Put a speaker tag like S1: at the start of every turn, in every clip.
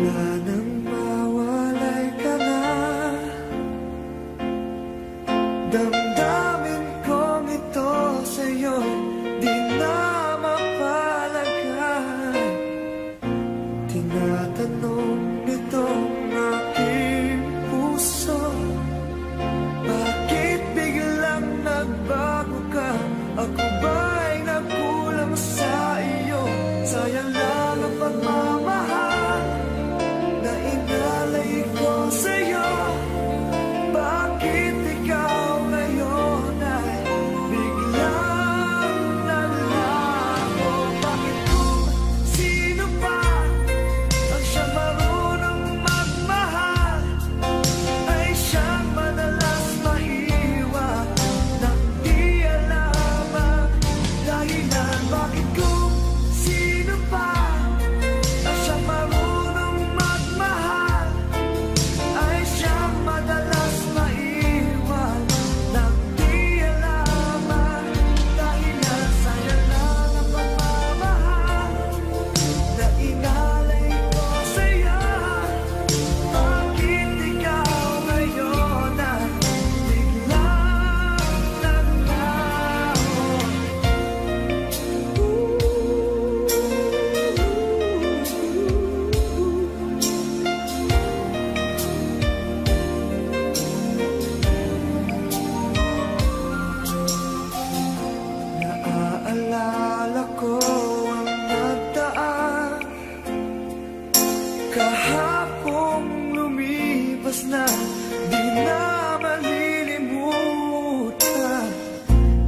S1: Mula nang mawalay ka na, damdamin kong ito sa'yo di na mapalagay. Tinatanong nitong aking puso, bakit biglang nagbago ka? Ako ba'y nagkulang sa iyo? Sayang lang ang pagmamahal na inalay ko sa'yo. Bakit ikaw ngayon ay biglang nalago? Bakit kung sino pa ang siyang marunong magmahal ay siyang madalas maiwan nang di alam ang dahilan? Bakit kung sino pa ang siyang marunong magmahal ay siyang madalas maiwan nang di alam ang dahilan? Sayang lang ang pagmamahal na inalay ko sa'yo. Bakit ikaw ngayon ay biglang naglaho? Naaalala ko ang nagdaan kahapong lumipas na, di na malilimutan.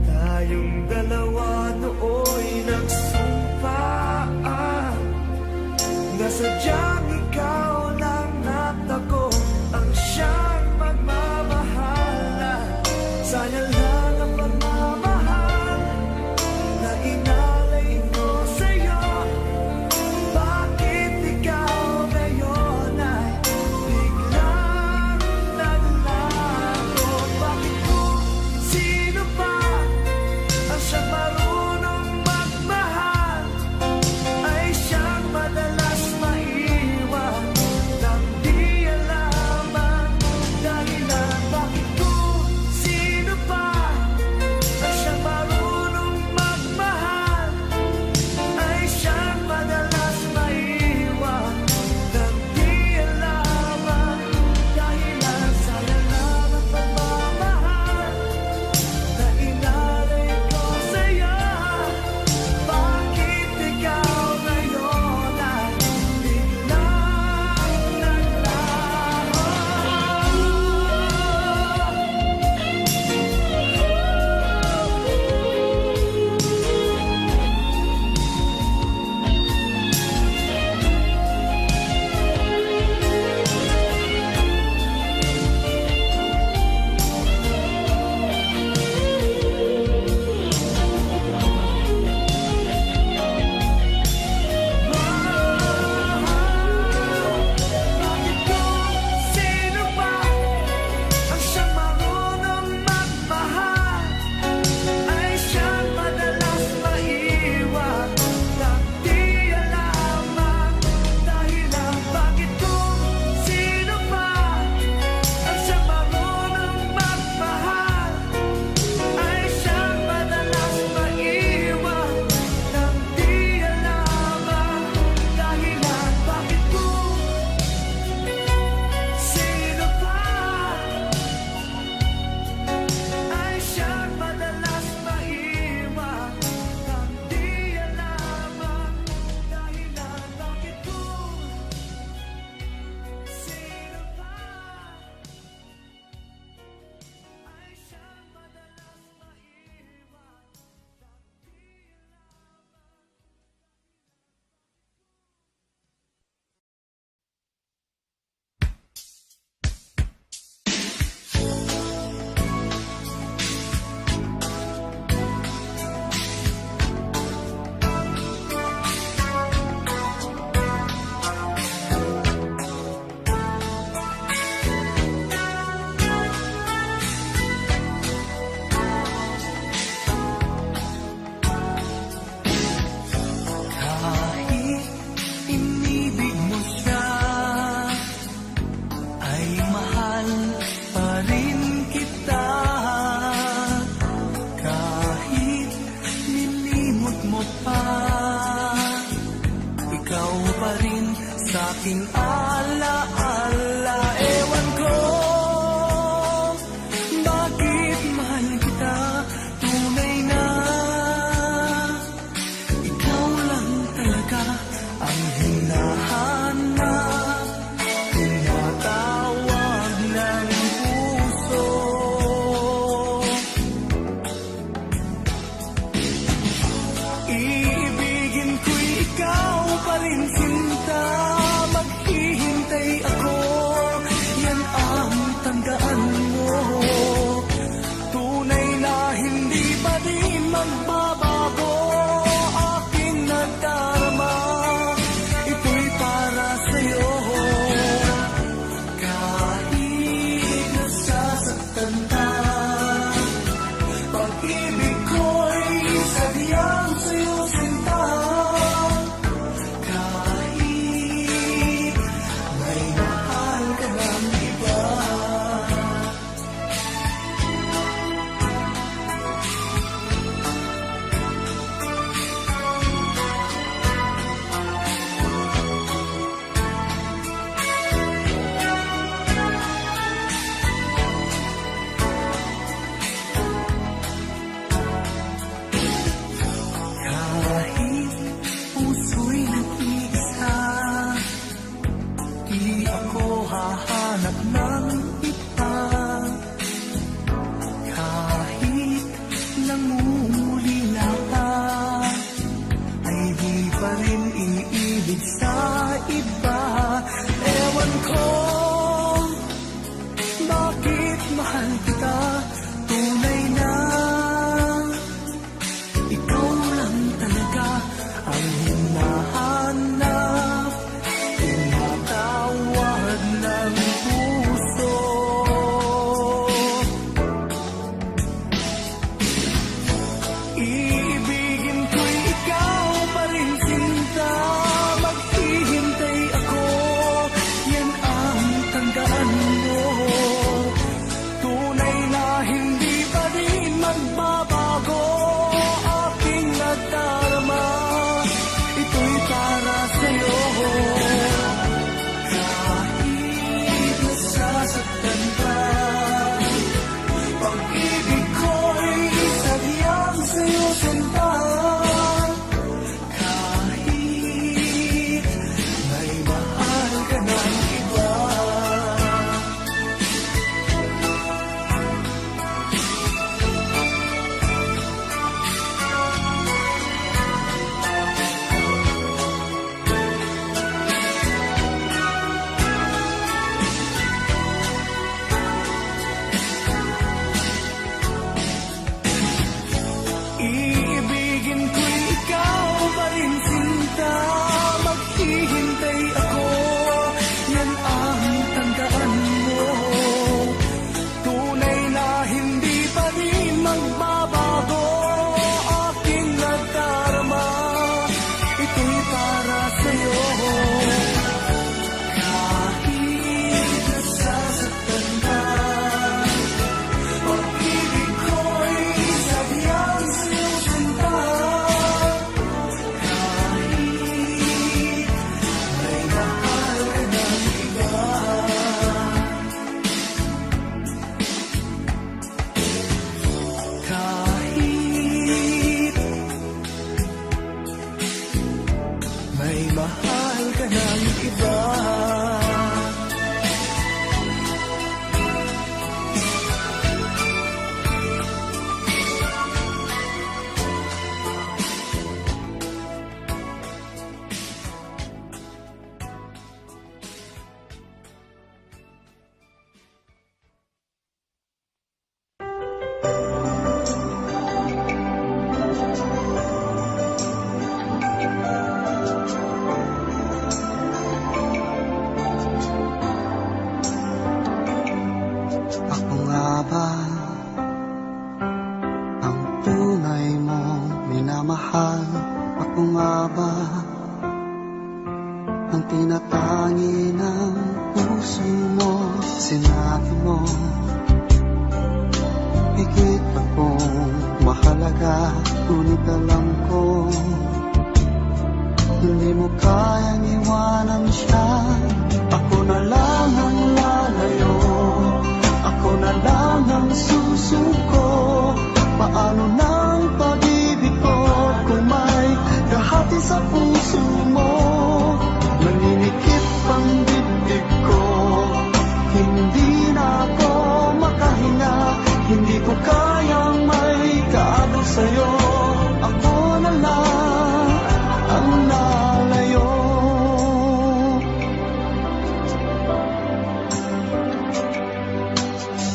S1: Tayong dalawa nooy nagsumpaan na sadyang ikaw lang at ako ang siyang magmamahalan. Sayang lang ang pagmamahal na inalay ko sa'yo. Bakit ikaw ngayon ay biglang Di ako hahanap ng iba, kahit nangungulila ka, ay di pa rin iibig sa iba. Ewan ko bakit mahal kita, tunay na ikaw lang talaga ang hinahanap, tinatawag ng puso. Iibigin ko'y ikaw pa rin, sinta. Maghihintay ako, yan ang tandaan mo. Tunay na hindi pa rin magbabago aking nadarama, ito'y para sa'yo. Kahit nasasaktan ka, pag-ibig ko'y sadyang sa'yo, sinta. Kahit may mahal ka ng iba. Iibigin ko'y ikaw pa rin, sinta. Maghihintay ako, yan ang tandaan mo. Tunay na hindi pa rin magbabago aking nadarama, ito'y para sa'yo. Kahit nasasaktan ka, pag-ibig ko'y sadyang sa'yo, sinta. Kahit may mahal ka ng iba. Kahit may mahal ka ng iba.
S2: Ako nga ba ang tunay mong minamahal? Ako nga ba ang tinatangi ng puso mo? Sinabi mo higit akong mahalaga, ngunit alam ko hindi mo kayang iwanan siya. Ako na lang ang lalayo, ako na lang ang susuko. Paano ng pag-ibig ko kung may kahati sa puso mo? Naninikip ang dibdib ko, hindi na ako makahinga. Hindi ko kayang may kaagaw sa'yo. Ako na lang ang lalayo.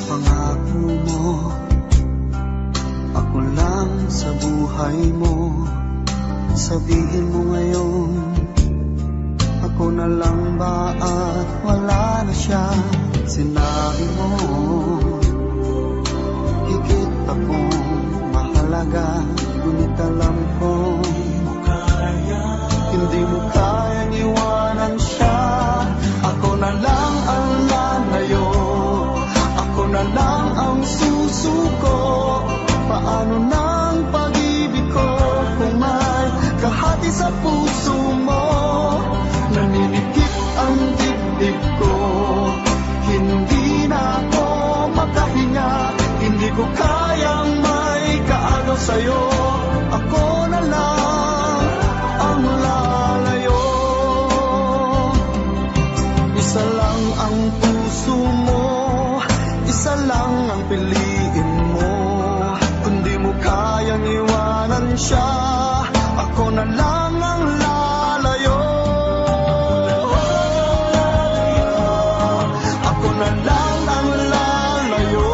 S2: Pangako mo, ako lang sa buhay mo. Sabihin mo ngayon, ako na lang ba at wala na siya? Sinabi mo higit akong mahalaga, ngunit alam ko hindi mo kayang iwanan siya. Ako na lang ang lalayo, ako na lang ang susuko. Paano ng pag-ibig ko kung may kahati sa puso mo? Naninikip ang dibdib ko, hindi na ako makahinga. Hindi ko kayang may kaagaw sa'yo. Ako na lang ang lalayo. Isa lang ang puso mo, isa lang ang piliin mo. Kung di mo kayang iwanan siya, ako na lang ang lalayo. Ako na lang ang lalayo,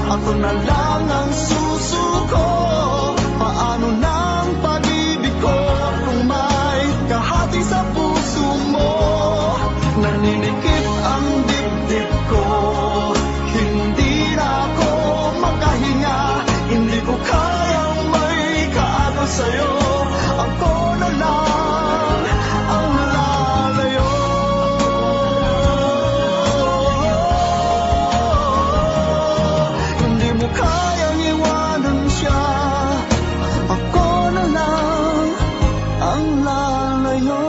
S2: ako na lang ang susuko. Paano na ang pag-ibig ko kung may kahati sa puso mo? Naninikip ang dibdib ko, hindi na ako makahinga. Hindi ko kayang may kaagaw sa'yo, ako na lang ang lalayo. Hindi mo kayang iwanan siya, ako na lang ang lalayo.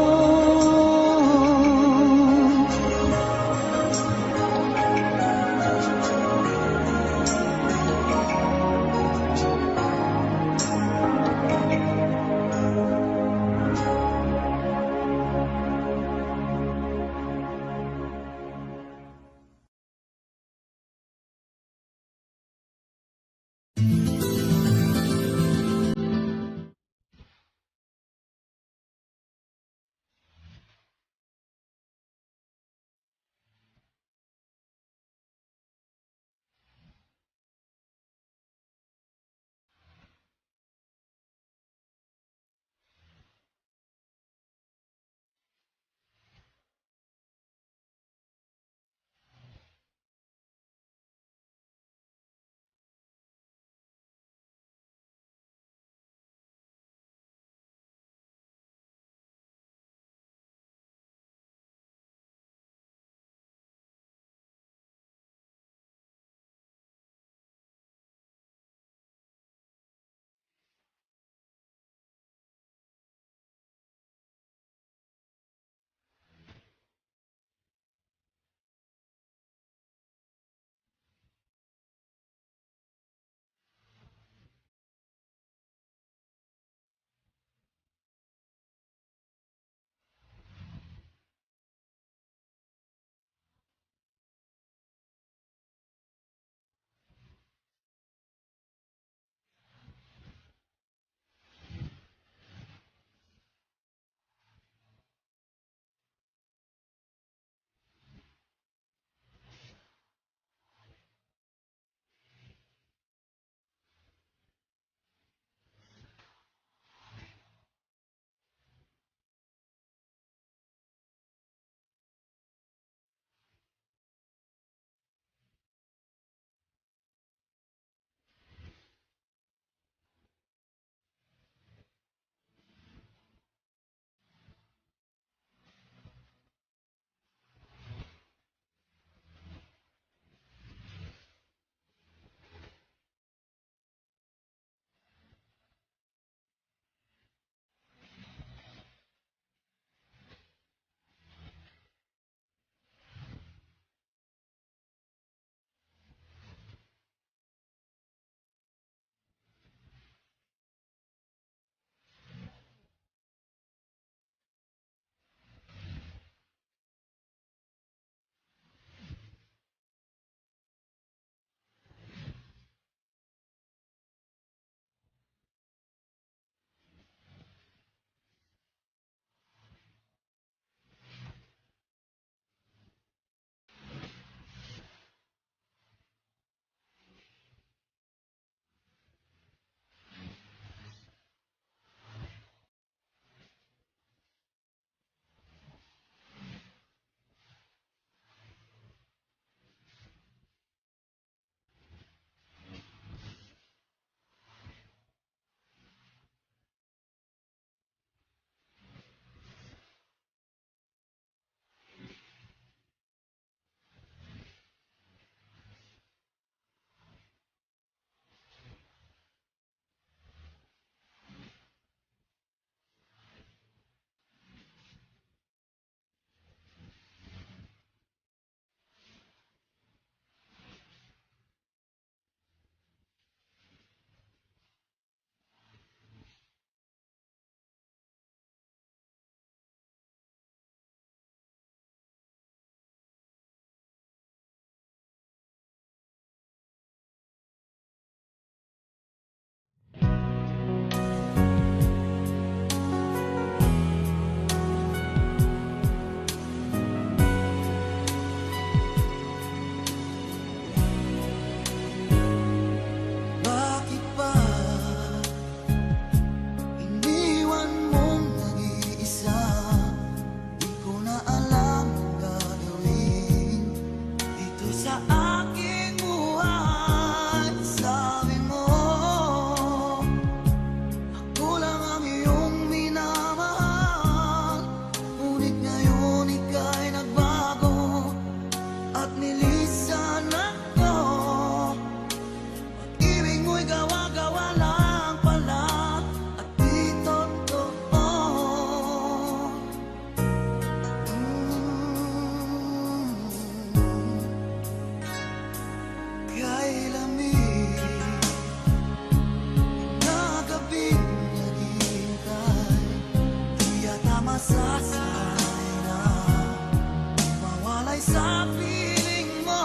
S1: piling mo,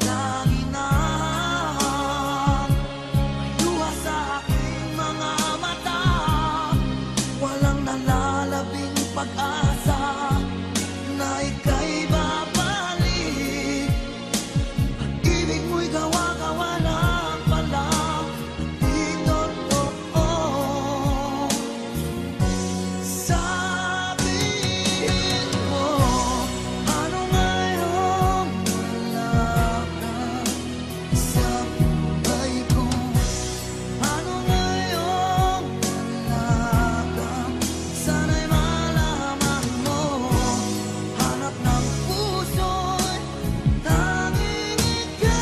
S1: lagi na luha sa aking mga mata. Walang nalalabing pag-asa na ika'y babalik. Ibig mo'y gawa-gawa lang pala, di totoo. Sabihin mo, ano ngayon wala ka sa buhay ko? Ano ngayon wala ka? Sana'y malaman mo, hanap ng puso'y tanging ikaw.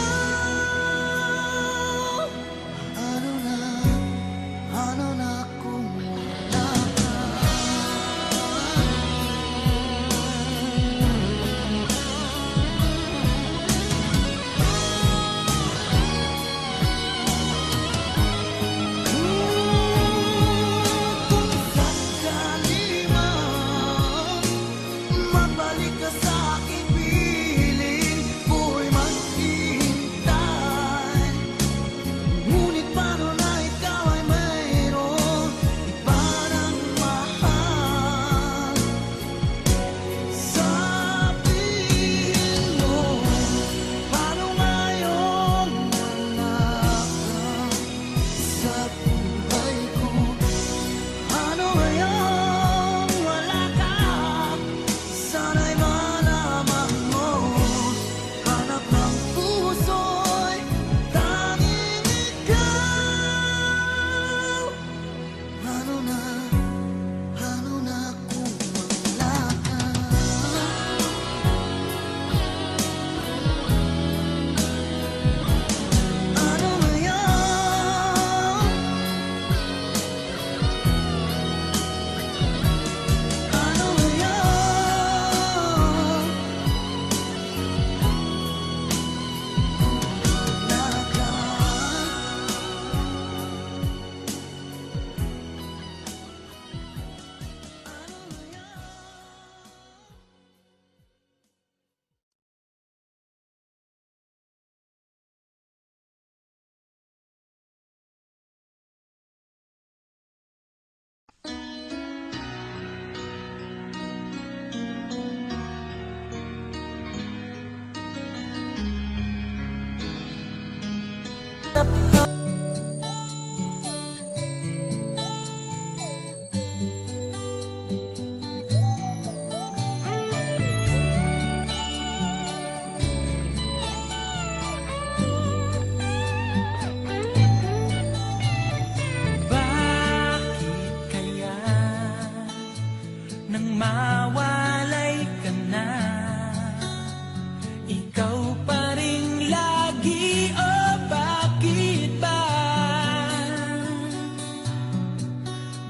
S1: Ano na kung wala ka? Kung sakali man mabalik ka sa aking piling, buhay maghihintay. Ngunit paano na ikaw ay mayroong iba ng mahal? Sabihin mo, paano ngayon wala ka sa buhay ko? Ano ngayon wala ka? Sana'y malaman mo, hanap ng puso'y tanging ikaw. Ano na kung wala ka? Ano ngayon? Ano ngayon? Wala ka. Bakit kaya nang mawalay ka na, ikaw pa rin lagi, o bakit ba?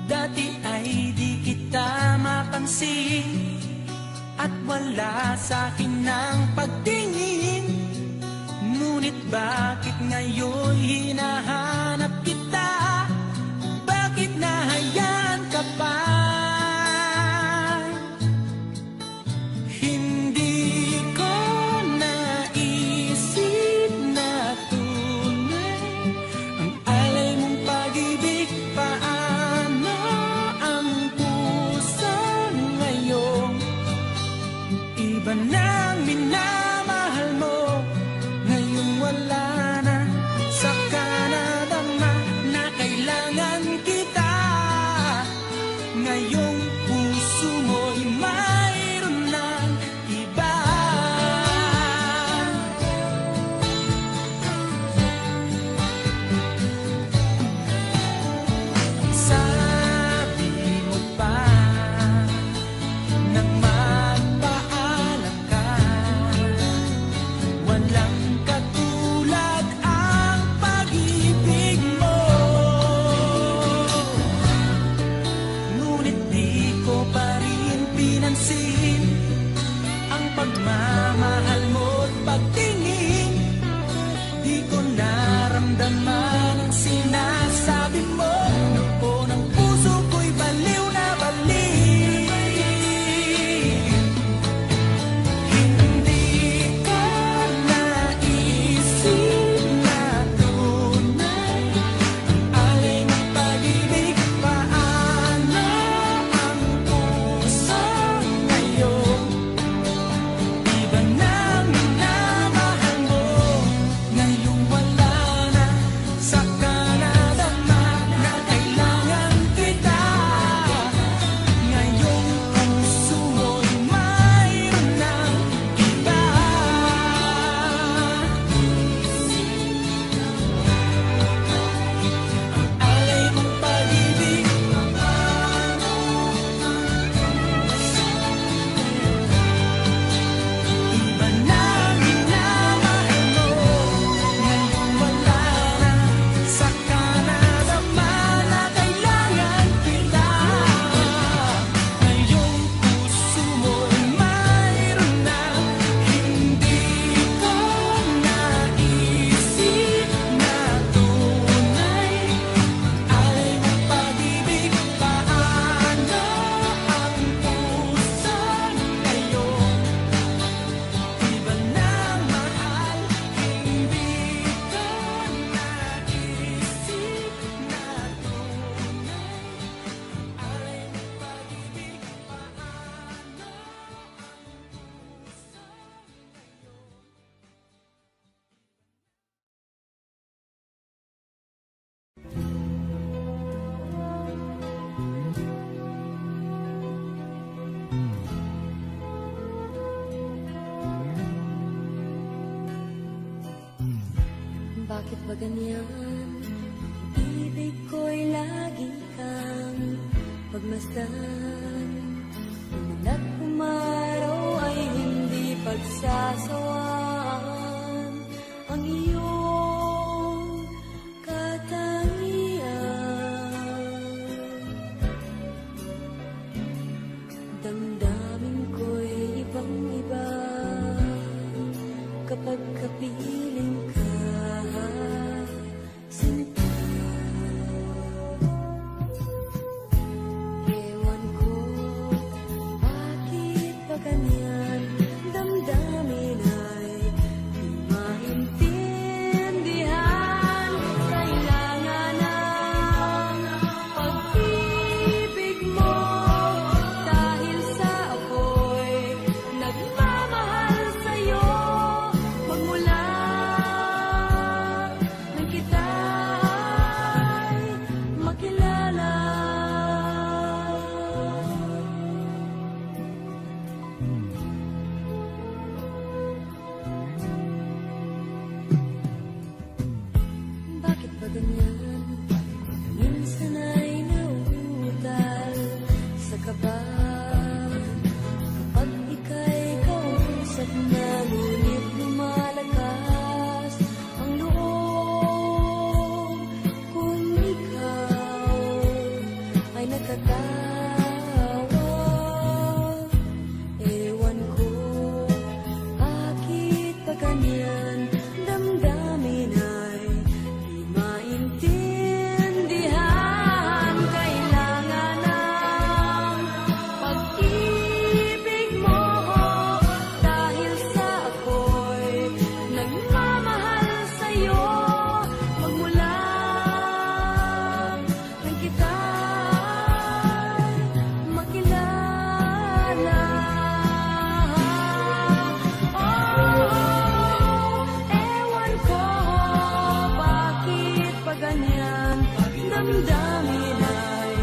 S1: Dati ay di kita mapansin at wala sa'kin ng pagtingin. Ngunit bakit ngayon hinahanap kita? Bakit nahayaan ka pa? Hindi ko naisip na tunay ang alay mong pag-ibig. Paano ang puso ngayon? Iba nang minamahal mo, ngayon wala na. Saka nadama na kailangan kita. Ngayong puso mo'y mayroon ng iba. Sabi mo pa nang magpaalam ka, walang katulad ang pag-ibig mo. Ngunit di ko pa rin pinansin ang pagmamahal mo't pagtingin. Di ko naramdaman ang sinasabi mo. Noon ang puso ko'y baliw na baliw. Hindi
S3: Bakit ba ganyan? Ibig ko'y lagi kang pagmasdan. Umana't umaraw ay hindi pagsasawaan ang iyong katangian. Damdamin ko'y ibang-iba kapag kapiling ka. Ganyan, damdamin ay di maintindihan. Kailangan ng pag-ibig mo, dahil sa ako'y nagmamahal sa'yo. Magmula nang kita'y makilala. Bakit ba ganyan? Minsan ay nauutal sa kaba. Kapag ika'y kausap na, ngunit lumalakas ang loob. Kung ikaw ay nakatawa, ewan ko, bakit ba ganyan? Damdamin ay di maintindihan. Kailangan ng pag-ibig mo, dahil sa ako'y nagmamahal sa'yo. Magmula nang kita'y makilala. Ewan ko, bakit pa ganyan? Damdamin ay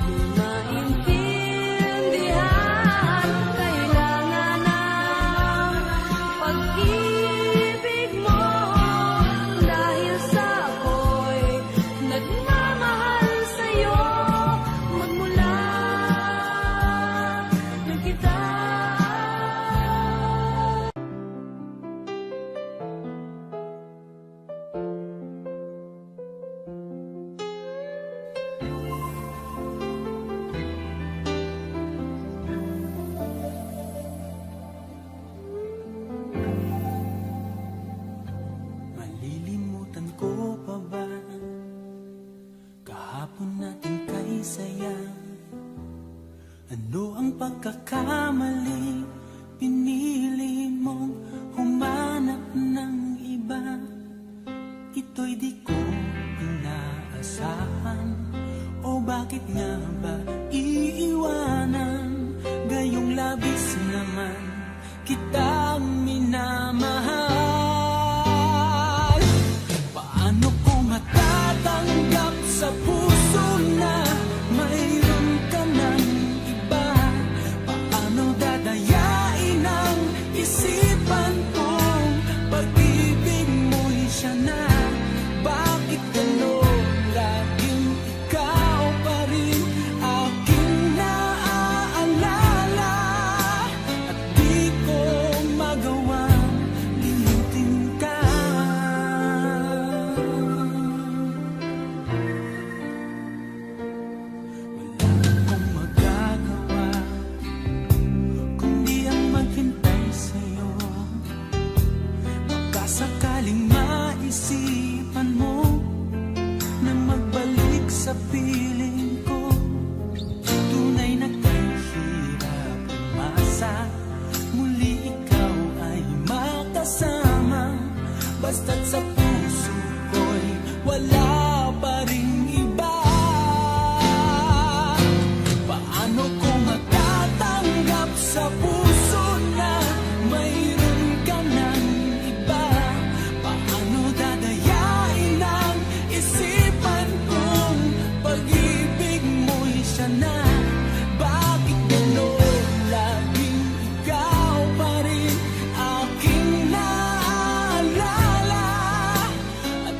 S3: di maintindihan. Kailangan ng pag-ibig mo, dahil sa ako'y nagmamahal sa'yo. Magmula nang kita.
S1: Malilimutan ko pa ba kahapon natin kay saya? Ano ang pagkakamali? Pinili mong humanap ng iba. Ito'y di ko inaasahan. O bakit nga ba iiwanan? Gayong labis naman kitang minamahal. Paano ko matatanggap sa puso na mayroon ka ng iba? Paano dadayain ang isipan kong pag-ibig mo'y siya na? Bakit gano'n laging ikaw pa rin aking naaalala? At di ko magawang limutin ka. Wala akong magagawa kundi ang maghintay sa'yo. Baka sakaling maisipan mo na magbalik sa piling ko. Tunay na kahirap umasa, muli ikaw ay makasama. Basta't sa puso ko'y wala pa ring iba. Paano ko matatanggap sa puso na mayroon ka ng iba? Paano dadayain ang isipan kong pag-ibig mo'y siya na? Bakit gano'n laging ikaw pa rin aking naaalala? At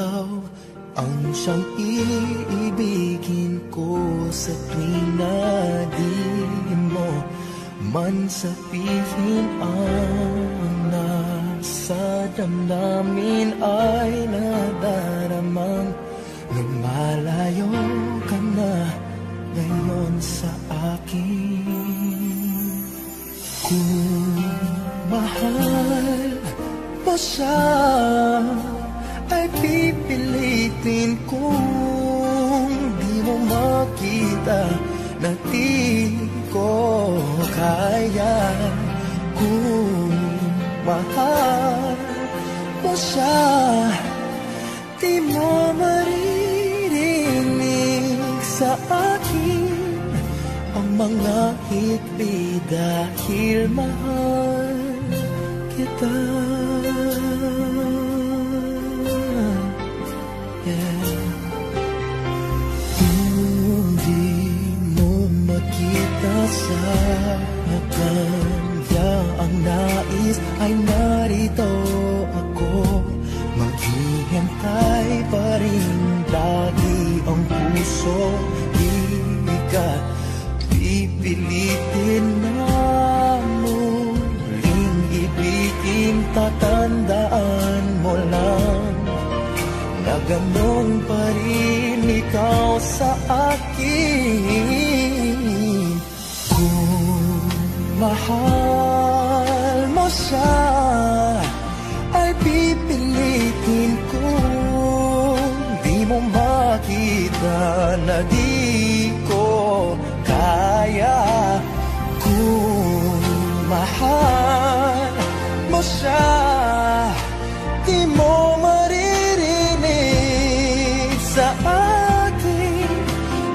S1: ikaw ang siyang iibigin ko sa tuwing na di mo man sabihin ang nasa damdamin ay nadaramang lumalayo ka na ngayon sa akin. Kung mahal mo siya ay pipilitin kung di mo makita na di ko kaya. Kung mahal mo siya, di mo maririnig sa akin ang mga hikbi dahil mahal kita. Kung di mo makita sa kanya ang nais ay narito ako, maghihintay pa rin lagi ang puso. Di ka pipilitin na muling ibigin, tatandaan mo lang na ganon pa rin ikaw sa akin. Kung mahal mo siya ay pipilitin kung di mo makita na di ko kaya. Kung mahal mo siya, di mo sa akin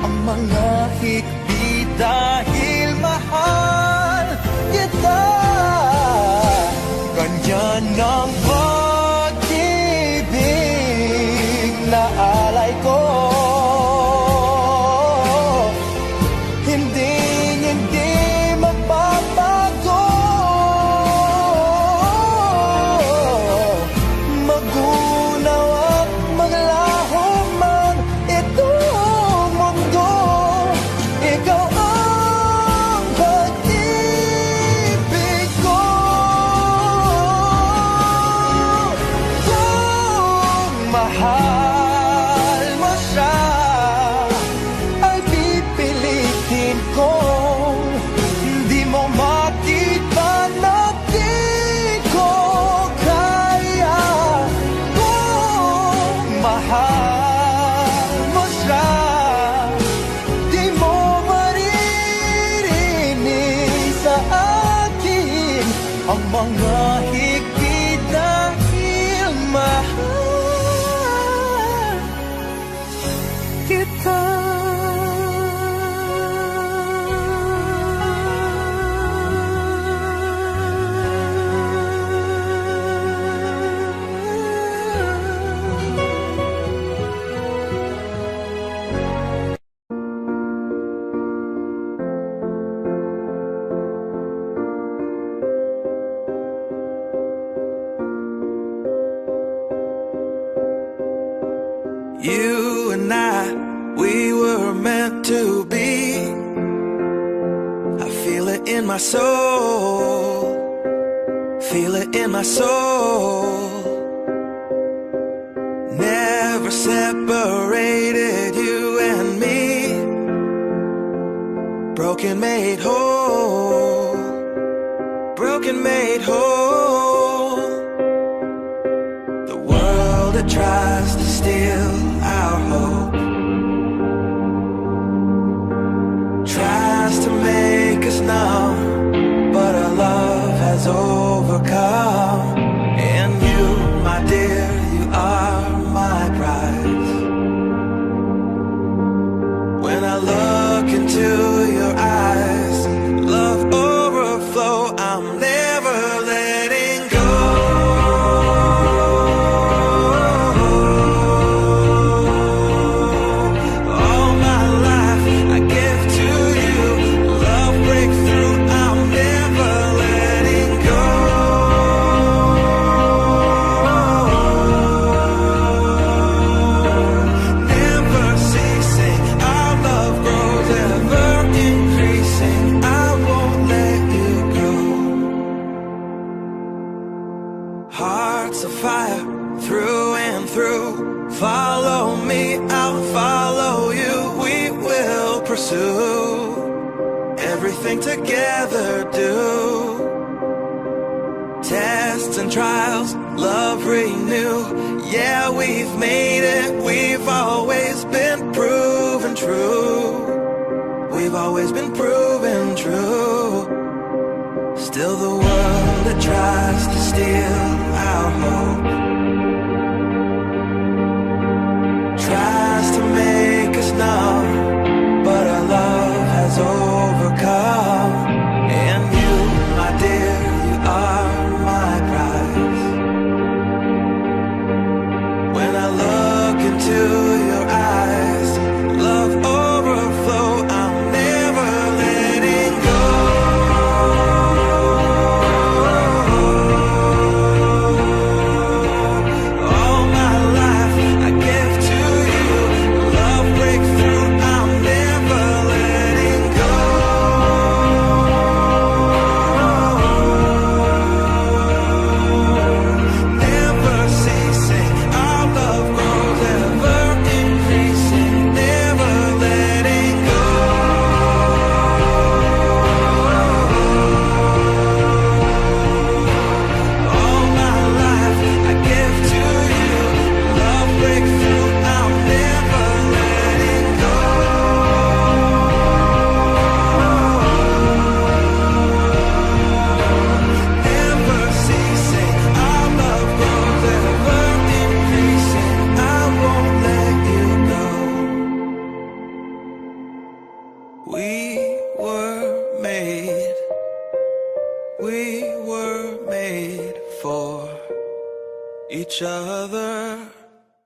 S1: ang mga hikbi dahil mahal kita. Ganyan ang pag-ibig na alay ko, hindi magbabago. Magunaw at maglaho man itong mundo, ikaw ang pag-ibig ko. Kung mahal mo siya ay pipilitin kong di mo makita na di ko kaya. Kung mahal mo siya, di mo maririnig sa akin ang mga higpit dahil mahal kita. You and I, we were meant to be. I feel it in my soul, feel it in my soul. Never separated, you and me. Broken made whole, broken made whole. The world that tries to steal our hope tries to make us numb, but our love has overcome. And you, my dear, you are my prize. When I look into your eyes, love overflow, I'm never letting go. I'll follow you. We will pursue everything together, do tests and trials, love renew. Yeah, we've made it. We've always been proven true. We've always been proven true. Still the world that tries to steal our hope tries to make us numb, but our love has overcome. And you, my dear, you are my prize. When I look into your eyes, love overflow, I'm never letting go. All my life I give to you. Love breakthrough, I'm never letting go. Never ceasing, our love grows, ever increasing, never letting go. All my life I give to you. Love breakthrough, I'm never letting go. Never ceasing, our love grows, ever increasing, I won't let you go. We were made for each other.